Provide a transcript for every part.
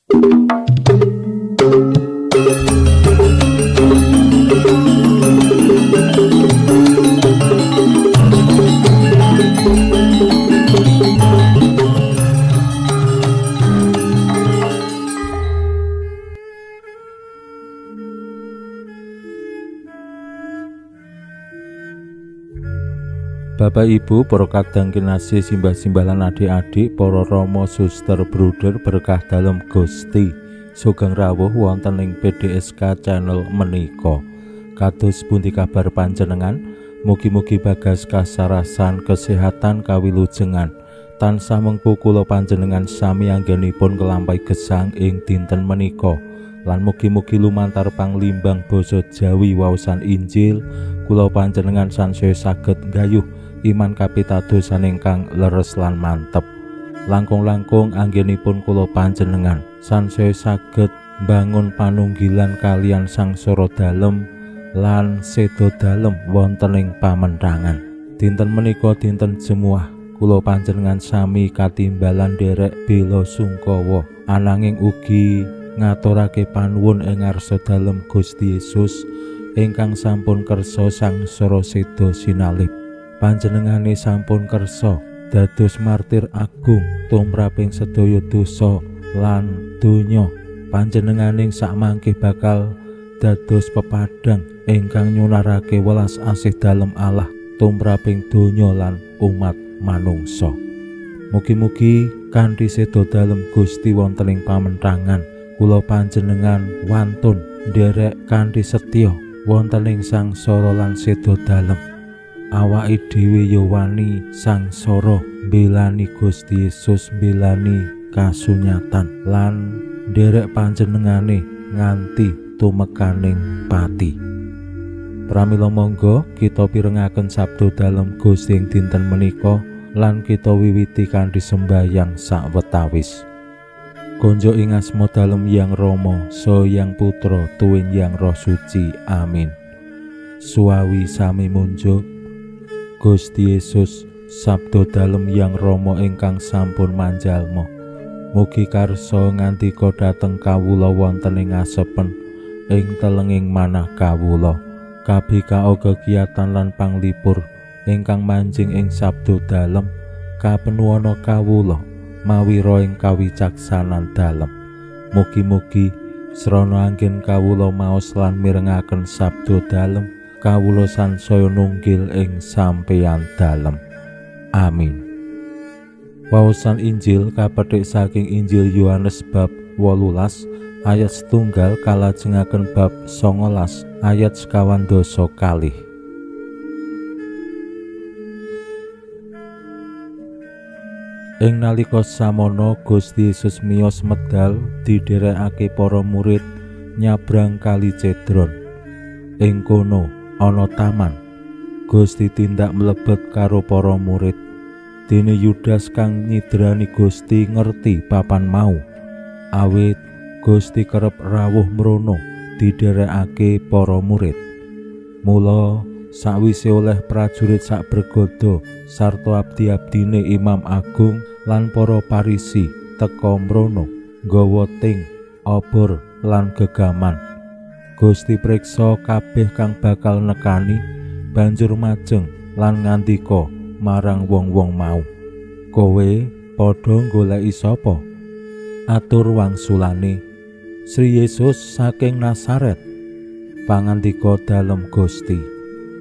Bapak Ibu, para kadang kinasih simbah-simbah lan adik-adik, para rama suster bruder berkah dalem Gusti sugeng rawuh wonten ing PDSK channel menika. Kados pundi kabar panjenengan? Mugi-mugi bagas kasarasan kesehatan kawilujengan tansah mengku kula panjenengan sami anggenipun kelampahi gesang ing dinten menika. Lan mugi-mugi lumantar panglimbang basa Jawi waosan Injil kula panjenengan sansaya saged nggayuh iman kapitadosan ingkang leres lan mantep. Langkung-langkung anggenipun kula panjenengan sansaya saged bangun panunggilan kalian sangsara dalem lan seda dalem wonten ing pamentangan. Dinten menika dinten Jemuah, kula panjenengan sami katimbalan derek bela sungkawa ananging ugi ngaturake panuwun ing ngarsa dalem Gusti Yesus ingkang sampun kersa sangsara seda sinalib. Panjenengane sampun kersa dados martir agung tumraping sedaya dosa lan donya. Panjenenganing sakmangke bakal dados pepadang ingkang nyunarake welas asih dalem Allah tumraping donya lan umat manungsa. Mugi-mugi kanthi seda dalem Gusti wonten ing pamentangan kula panjenengan wantun nderek kanthi setya wonten ing sangsara lan seda dalem. Awake dhewe ya wani sangsara mbelani Gusti Yesus, mbelani kasunyatan lan nderek panjenengane nganti tumekaning pati. Pramila monggo kita pirengaken sabda dalem Gusti ing dinten menika lan kita wiwiti kanthi sembahyang sawetawis. Konjo ing asma dalem Hyang Rama saha Hyang Putra tuwin Hyang Roh Suci. Amin. Suawi sami munjuk Gusti Yesus sabda dalem Hyang Rama ingkang sampun manjalma. Mugi karsa ngandika dhateng kawula wonten ing asepen ing telenging manah kawula. Kabika kegiatan lan panglipur ingkang manjing ing sabda dalem kapenuwana kawula mawi ro ing kawicaksanan dalem. Mugi-mugi srana anggen kawula maos lan mirengaken sabda dalem kawula sansaya nunggil ing sampeyan dalem. Amin. Waosan Injil kapetik saking Injil Yohanes bab 18 ayat 1 kalajengaken bab 19 ayat 12 kalih. Ing nalika samono Gusti Yesus miyos medal didherekake para murid nyabrang Kali Cedron. Ing kono ana taman. Gusti tindak mlebet karo para murid. Dene Yudas kang nyidrani Gusti ngerti papan mau. Awit Gusti kerep rawuh mrono didherekake para murid. Mula sawise oleh prajurit sak bergodo sarta abdi-abdine Imam Agung lan para Parisi teka mrono nggawa ting, obor lan gegaman. Gusti priksa kabeh kang bakal nekani, banjur majeng lan ngandika marang wong-wong mau, "Kowe padha goleki sapa?" Atur wangsulane, "Sri Yesus saking Nazaret." Pangandika dalem Gusti,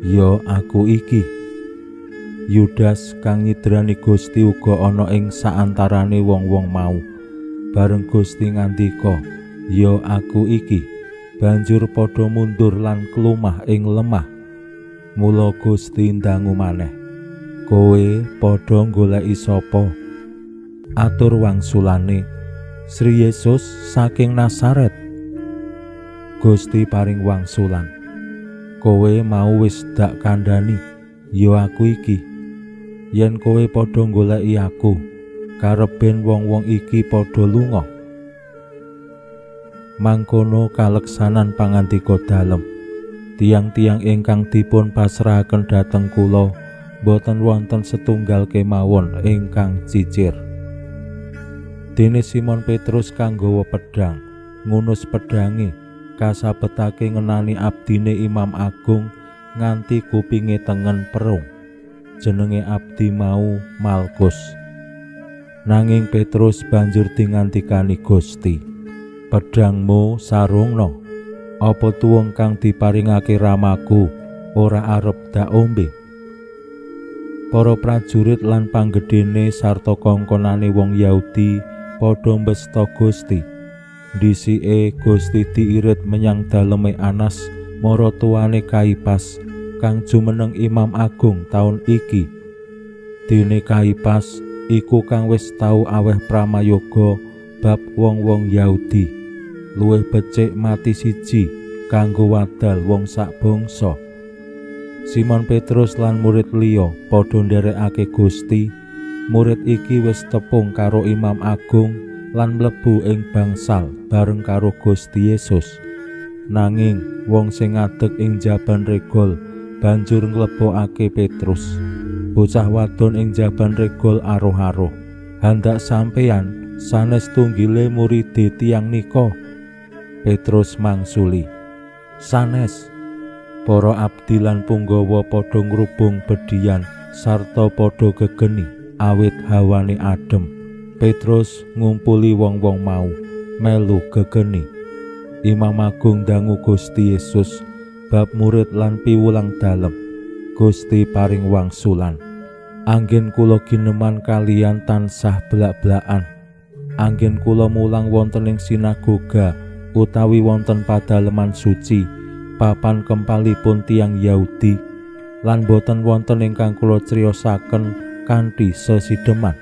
"Ya aku iki." Yudas kang nyidrani Gusti uga ana ing saantarane wong-wong mau. Bareng Gusti ngandika, "Ya aku iki," banjur padha mundur lan klumah ing lemah. Mula Gusti ndangu maneh, "Kowe padha goleki sapa?" Atur wangsulane, "Sri Yesus saking Nazaret." Gusti paring wangsulan, "Kowe mau wis dak kandhani, ya aku iki. Yen kowe padha goleki aku, kareben wong-wong iki padha lunga." Mangkono kaleksanan pangandika dalem. Tiang-tiang ingkang dipun pasrahaken dhateng kula boten wonten setunggal kemawon ingkang cicir. Dene Simon Petrus kang nggawa pedhang ngunus pedhange kasabetake ngenani abdine Imam Agung nganti kupinge tengen perung. Jenenge abdi mau Malkus. Nanging Petrus banjur dingantikani Gusti, "Pedhangmu sarungno, apa tuwung kang diparingake ramaku ora arep dak ombe?" Para prajurit lan panggedhene sarta kongkonane wong Yahudi padha mbesta Gusti. Dhisike Gusti diirit menyang daleme Anas maratuwane Kaipas kang jumeneng Imam Agung taun iki. Dene Kaipas iku kang wis tau aweh pramayoga bab wong-wong Yahudi, luwih becik mati siji kanggo wadal wong sak bangsa. Simon Petrus lan murid liya padha nderekake Gusti. Murid iki wis tepung karo Imam Agung lan mlebu ing bangsal bareng karo Gusti Yesus. Nanging wong sing ngadeg ing jaban regol banjur nglebokake Petrus. Bocah wadon ing jaban regol aruh-aruh, "Handak sampeyan sanes tunggile muride tiyang nika?" Petrus mangsuli, "Sanes." Para abdi lan punggawa padha ngrubung bedhian sarta padha gegeni awit hawane adem. Petrus ngumpuli wong-wong mau melu gegeni. Imam Agung dangu Gusti Yesus bab murid lan piwulang dalem. Gusti paring wangsulan. "Anggen kula gineman kalian tansah belak-belakan. Anggen kula mulang wonten ing sinagoga utawi wonten padaleman suci, papan kempalipun tiyang Yahudi, lan boten wonten ingkang kula criyosaken kanthi sesideman.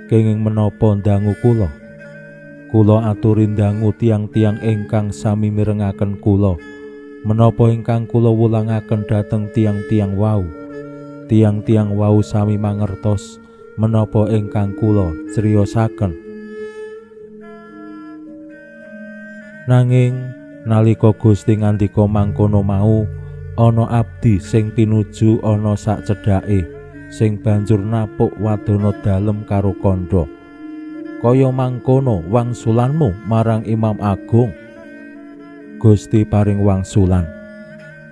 Kenging menapa ndangu kula? Kula aturi ndangu tiang-tiang ingkang sami mirengaken kula. Menapa ingkang kula wulangaken dhateng tiang-tiang wau? Tiang-tiang wau sami mangertos menapa ingkang kula criyosaken. Nanging nalika Gusti ngandika mangkono mau, ana abdi sing pinuju ana sak cedhake, sing banjur napuk wadana dalem karo kandha. "Kaya mangkono wangsulanmu marang Imam Agung?" Gusti paring wangsulan,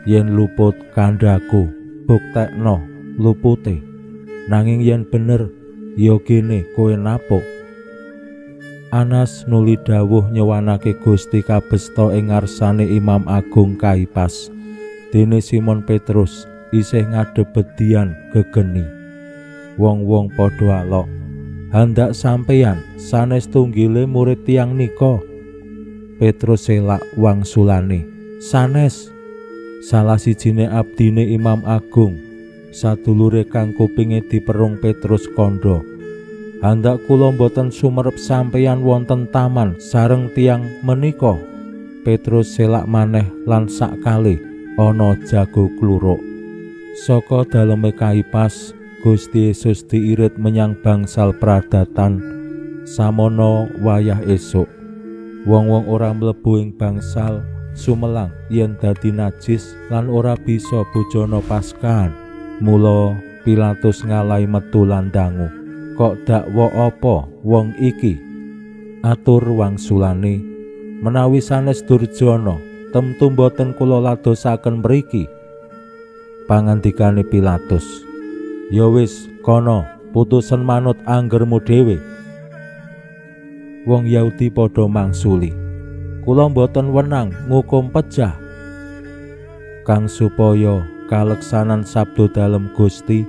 "Yen luput kandhaku, buktekno lupute. Nanging yen bener, ya kene kowe napuk." Anas nuli dawuh nyewanake Gusti kabesta ing ngarsane Imam Agung Kaipas. Dene Simon Petrus isih ngadhep bedian gegeni. Wong-wong padha alok, "Handak sampeyan sanes tunggile murid tiyang nika?" Petrus selak wangsulane, "Sanes." Salah sijine abdine Imam Agung, sadulure kang kupinge diperung Petrus kandha, "Handak kula mboten sumerep sampeyan wonten taman sareng tiyang menika." Petrus selak maneh lan sakali ana jago kluruk. Saka daleme Kaipas, Gusti Yesus diirit menyang bangsal pradatan. Samono wayah esuk, wong-wong ora mlebu ing bangsal sumelang yen dadi najis lan ora bisa bujana Paskahan. Mula Pilatus ngalahi metu lan dangu, "Kok dakwa apa wong iki?" Atur wangsulane, "Menawi sanes durjana, temtu boten kula ladosaken mriki." Pangandikane Pilatus, "Ya wis, kono putusen manut anggermu dhewe." Wong Yahudi padha mangsuli, "Kula mboten wenang ngukum pejah." Kang supaya kaleksanan sabda dalem Gusti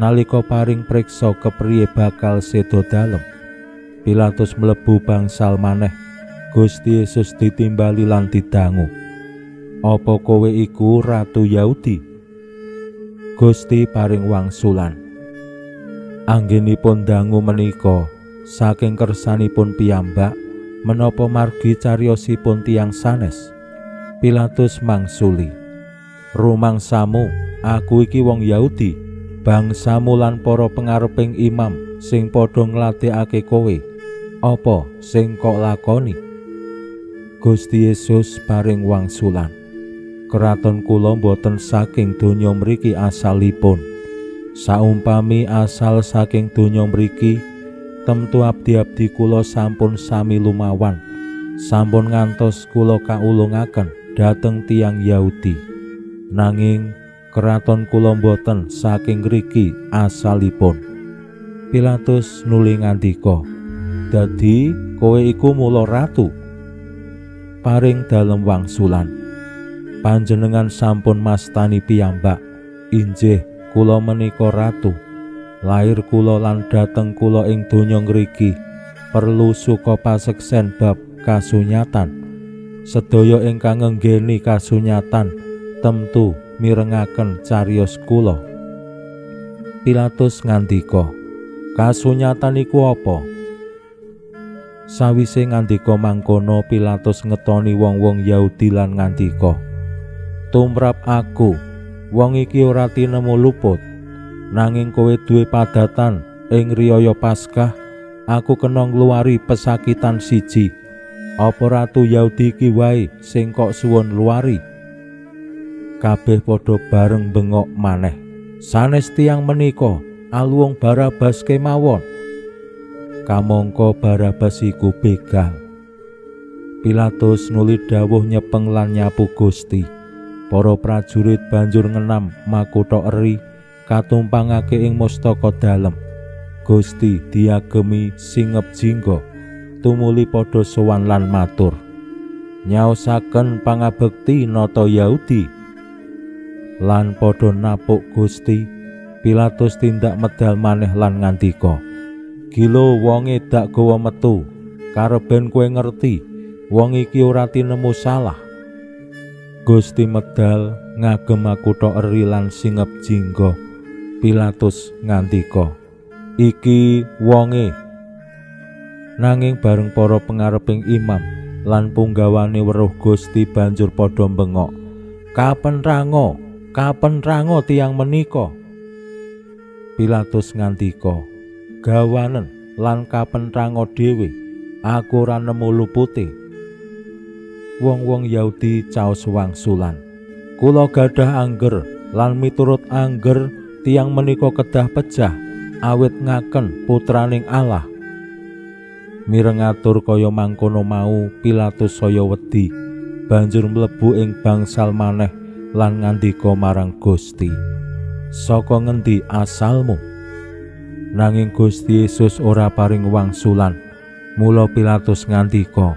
nalika paring priksa kepriye bakal seda dalem. Pilatus mlebu bangsal maneh. Gusti Yesus ditimbali lan didangu, "Apa kowe iku ratu Yahudi?" Gusti paring wangsulan, "Anggenipun dangu menika saking kersanipun piyambak, menapa margi cariyosipun tiyang sanes?" Pilatus mangsuli, "Rumangsamu aku iki wong Yahudi, bangsamu lan para pengareping imam sing padha ngladekake kowe. Apa sing kok lakoni?" Gusti Yesus paring wangsulan, "Kraton kula boten saking donya mriki asalipun. Saumpami asal saking donya mriki, Temtu abdi-abdi kula sampun sami lumawan, sampun ngantos kula kaulungaken dhateng tiyang Yahudi. Nanging keraton kula boten saking ngriki asalipun. Pilatus nuli ngandika, "Dadi kowe iku mula ratu?" Paring dalem wangsulan, "Panjenengan sampun mastani piyambak, injih kula menika ratu. Lair kula lan dhateng kula ing donya ngriki perlu suka paseksen bab kasunyatan. Sedaya ingkang ngenggeni kasunyatan temtu mirengaken cariyos kula." Pilatus ngandika, "Kasunyatan iku apa?" Sawise ngandika mangkono, Pilatus ngetoni wong-wong Yahudi lan ngandika, "Tumrap aku, wong iki ora tinemu luput. Nanging kowe duwe padatan ing riyaya Paskah, aku kena ngluwari pesakitan siji. Apa ratu Yahudi iki wae sing kok suwun luwari?" Kabeh padha bareng bengok maneh, "Sanes tiyang menika aluwung Barabas kemawon." Kamangka Barabas iku begal. Pilatus nuli dawuh nyepeng lan nyapu Gusti. Para prajurit banjur ngenam makutha eri katumpangake ing mustaka dalem. Gusti diagemi singep jingga, tumuli padha sowan lan matur, "Nyaosaken pangabekti nata Yahudi." Lan padha napuk Gusti. Pilatus tindak medal maneh lan ngandika, "Gila wonge dak gawa metu, kareben kowe ngerti wong iki ora tinemu salah." Gusti medal ngagem makutha eri lan singep jingga. Pilatus ngandika, "Iki wonge." Nanging bareng para pengareping imam lan punggawane weruh Gusti banjur padha bengok, "Kapenrango, kapenrango tiyang menika." Pilatus ngandika, "Gawanen lan kapenrango dhewe, aku ora nemu lupute." Wong-wong Yahudi caos wangsulan, "Kula gadah angger lan miturut angger tiyang menika kedah pejah awit ngaken putraning Allah." Mirengatur kaya mangkono mau, Pilatus saya wedi, banjur mlebu ing bangsal maneh lan ngandika marang Gusti, "Saka ngendi asalmu?" Nanging Gusti Yesus ora paring wangsulan. Mula Pilatus ngandika,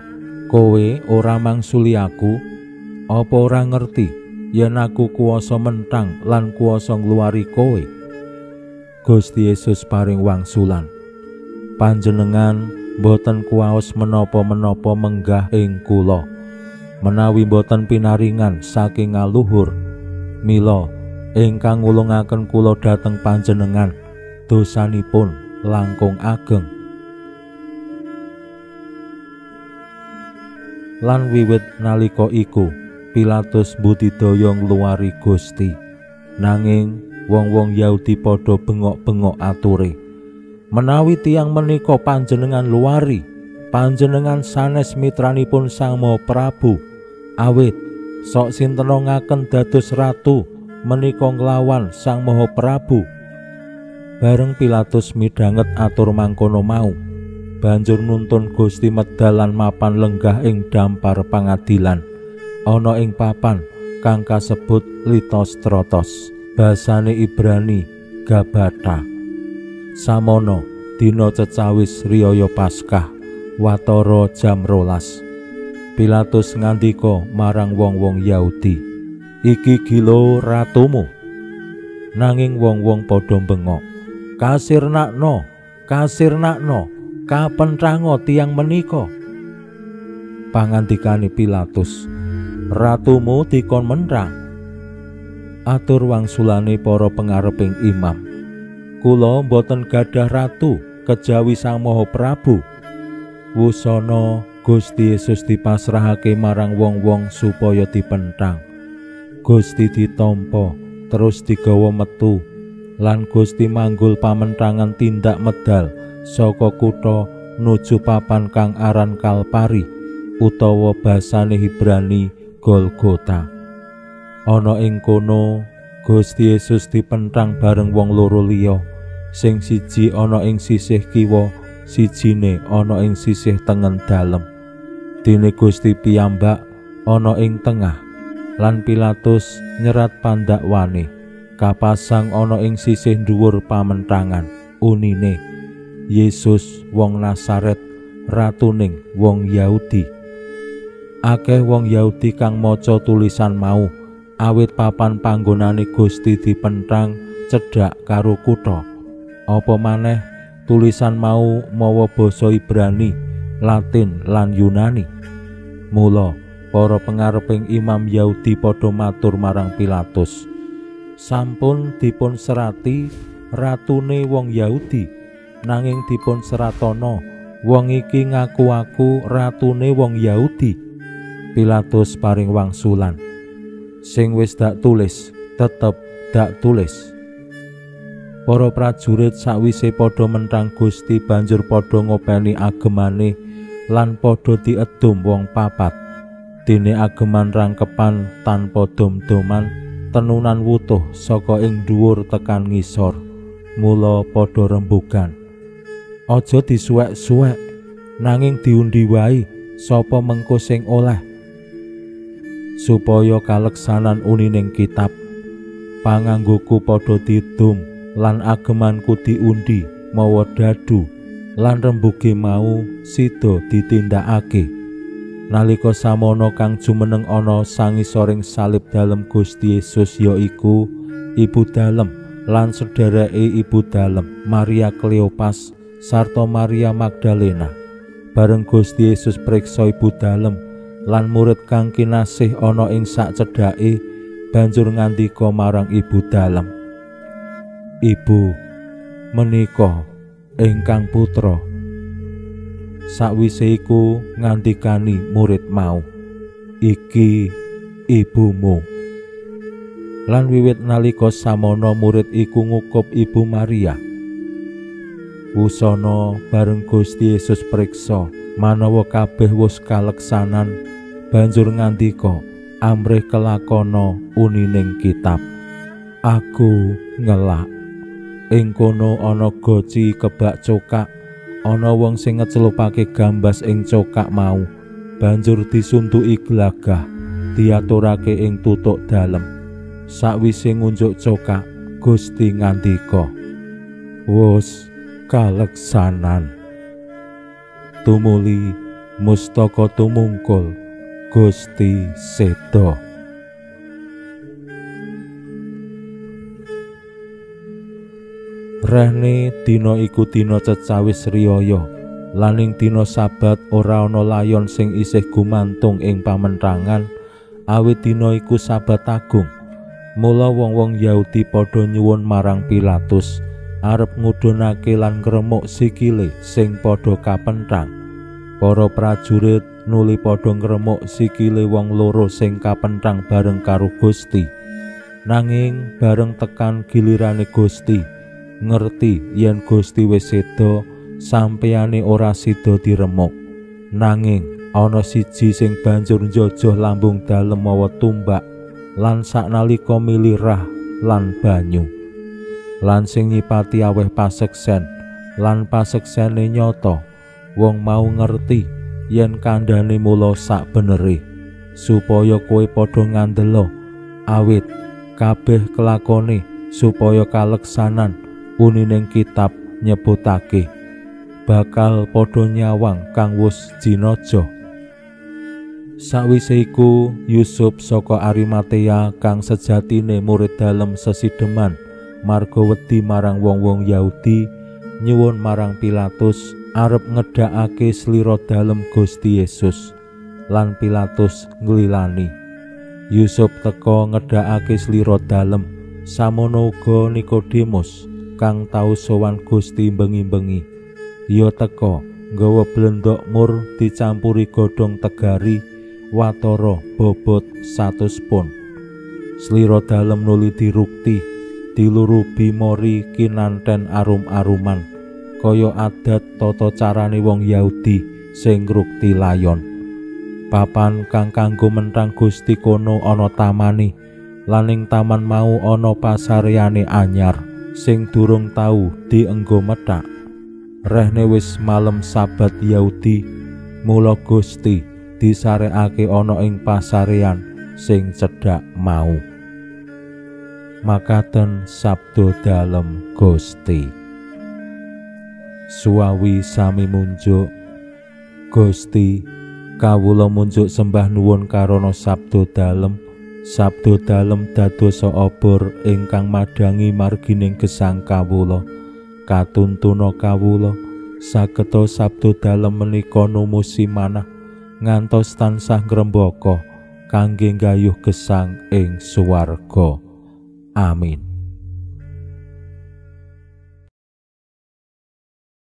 "Kowe ora mangsuli aku? Apa ora ngerti yen aku kuwasa mentang lan kuwasa ngluwari kowe?" Gusti Yesus paring wangsulan, "Panjenengan boten kuwaos menapa-menapa menggah ing kula, menawi boten pinaringan saking ngaluhur. Mila ingkang ngulungaken kula dhateng panjenengan dosanipun langkung ageng." Lan wiwit nalika iku Pilatus budidaya ngluwari Gusti. Nanging wong-wong Yahudi padha bengok-bengok ature, "Menawi tiyang menika panjenengan luwari, panjenengan sanes mitranipun Sang Maha Prabu. Awit sok sintenongaken dados ratu menika nglawan Sang Maha Prabu." Bareng Pilatus midhanget atur mangkono mau, banjur nuntun Gusti medal lan mapan lenggah ing dampar pangadilan ana ing papan kang kasebut Litostrotos, basane Ibrani Gabata. Samono dina cecawis riyaya Paskah, watara jam 12. Pilatus ngandika marang wong-wong Yahudi, "Iki gila ratumu." Nanging wong-wong padha bengok, "Kasirnakno, kasirnakno, kapenrango tiyang menika." Pangandikane Pilatus, "Ratumu dikon menrang." Atur wangsulane para pengareping imam, "Kula boten gadah ratu kejawi Sang Maha Prabu." Wusana Gusti Yesus dipasrahake marang wong-wong supaya dipentang. Gusti ditampa terus digawa metu, lan Gusti manggul pamentangan tindak medal saka kutha nuju papan kang aran Kalpari utawa basane Ibrani Golgota. Ana ing kono Gusti Yesus dipentang bareng wong loro liya, sing siji ana ing sisih kiwa, sijine ana ing sisih tengen dalem. Dene Gusti piyambak ana ing tengah, lan Pilatus nyerat pandakwane kapasang ana ing sisih dhuwur pamentangan, unine Yesus wong Nasaret, ratuning wong Yahudi. Akeh wong Yahudi kang maca tulisan mau, awit papan panggonane Gusti dipentang cedhak karo kutha. Apa maneh tulisan mau mawa basa Ibrani, Latin lan Yunani. Mula para pengareping imam Yahudi padha matur marang Pilatus, sampun dipun serati ratune wong Yahudi, nanging dipun seratana wong iki ngaku-aku ratune wong Yahudi. Pilatus paring wangsulan, sing wis dak tulis tetep dak tulis. Para prajurit sakwise padha mentang Gusti banjur padha ngopeni agemane lan padha diedum wong papat. Dene ageman rangkepan tanpa dom-doman, tenunan wutuh saka ing dhuwur tekan ngisor. Mula padha rembugan, aja disuwek-suwek, nanging diundi wae sapa mengko sing oleh, supaya kaleksanan unining kitab. Panganggoku padha didum lan agemanku diundi mawa dadu, lan rembuge mau sida ditindakake. Nalika samono kang jumeneng ana sangisoring salib dalem Gusti Yesus yaiku ibu dalem lan sedhereke ibu dalem Maria Kleopas sarta Maria Magdalena. Bareng Gusti Yesus priksa ibu dalem lan murid kang kinasih ana ing sak cedhake, banjur ngandika marang ibu dalem, "Ibu, menika ingkang putra." Sakwise iku ngandikani murid mau, "Iki ibumu." Lan wiwit nalika samono murid iku ngukup ibu Maria. Wusana bareng Gusti Yesus priksa manawa kabeh wis kaleksanan, banjur ngandika amrih kelakona unining kitab, "Aku ngelak." Ing kono ana goci kebak cokak. Ana wong sing ngecelupake gambas ing cokak mau, banjur disuntuki glagah, diaturake ing tutuk dalem. Sakwise ngunjuk cokak, Gusti ngandika, "Wus kaleksanan." Tumuli mustaka tumungkul, Gusti seda. Rehne dina iku dina cecawis riyaya, lan ing dina Sabat ora ana layon sing isih gumantung ing pamentangan, awit dina iku Sabat agung. Mula wong-wong Yahudi padha nyuwun marang Pilatus arep ngudhunake lan ngremuk sikile sing padha kapentang. Para prajurit nuli padha ngremuk sikile wong loro sing kapentang bareng karo Gusti. Nanging bareng tekan gilirane Gusti, ngerti yen Gusti wis seda, sampeyane ora sida diremuk. Nanging ana siji sing banjur njojoh lambung dalem mawa tumbak, lan saknalika milirah lan banyu. Lan sing nyipati aweh paseksen, lan paseksene nyata. Wong mau ngerti yen kandhane mula sak benere, supaya kowe padha ngandela, awit kabeh kelakone supaya kaleksanan unining kitab nyebutake bakal padha nyawang kang wus jinaja. Sakwise iku Yusuf saka Arimatea kang sejatine murid dalem sesideman marga wedi marang wong-wong Yahudi, nyuwun marang Pilatus arep ngedhakake slira dalem Gusti Yesus. Lan Pilatus nglilani. Yusuf teka ngedhakake slira dalem, samono uga Nikodemus kang tau sowan Gusti bengi-bengi. Ya teka nggawa blendok mur dicampuri godhong tegari watara bobot 100 pun. Slira dalem nuli dirukti, dilurubi mori kinanten arum-aruman, kaya adat tata carane wong Yahudi sing ngrukti layon. Papan kang kanggo menthang Gusti kono ana tamane, lan ing taman mau ana pasareane anyar sing durung tau dienggo methak. Rehne wis malem Sabat Yahudi, mula Gusti disarekake ana ing pasarean sing cedhak mau. Makaten sabda dalem Gusti. Suawi sami munjuk, Gusti kawula munjuk sembah nuwun karana sabda dalem. Sabda dalem dadosa obor ingkang madangi margining gesang kawula. Katuntuna kawula sageta sabda dalem menika numusi manah ngantos tansah ngrembaka kangge nggayuh gesang ing swarga. Amin.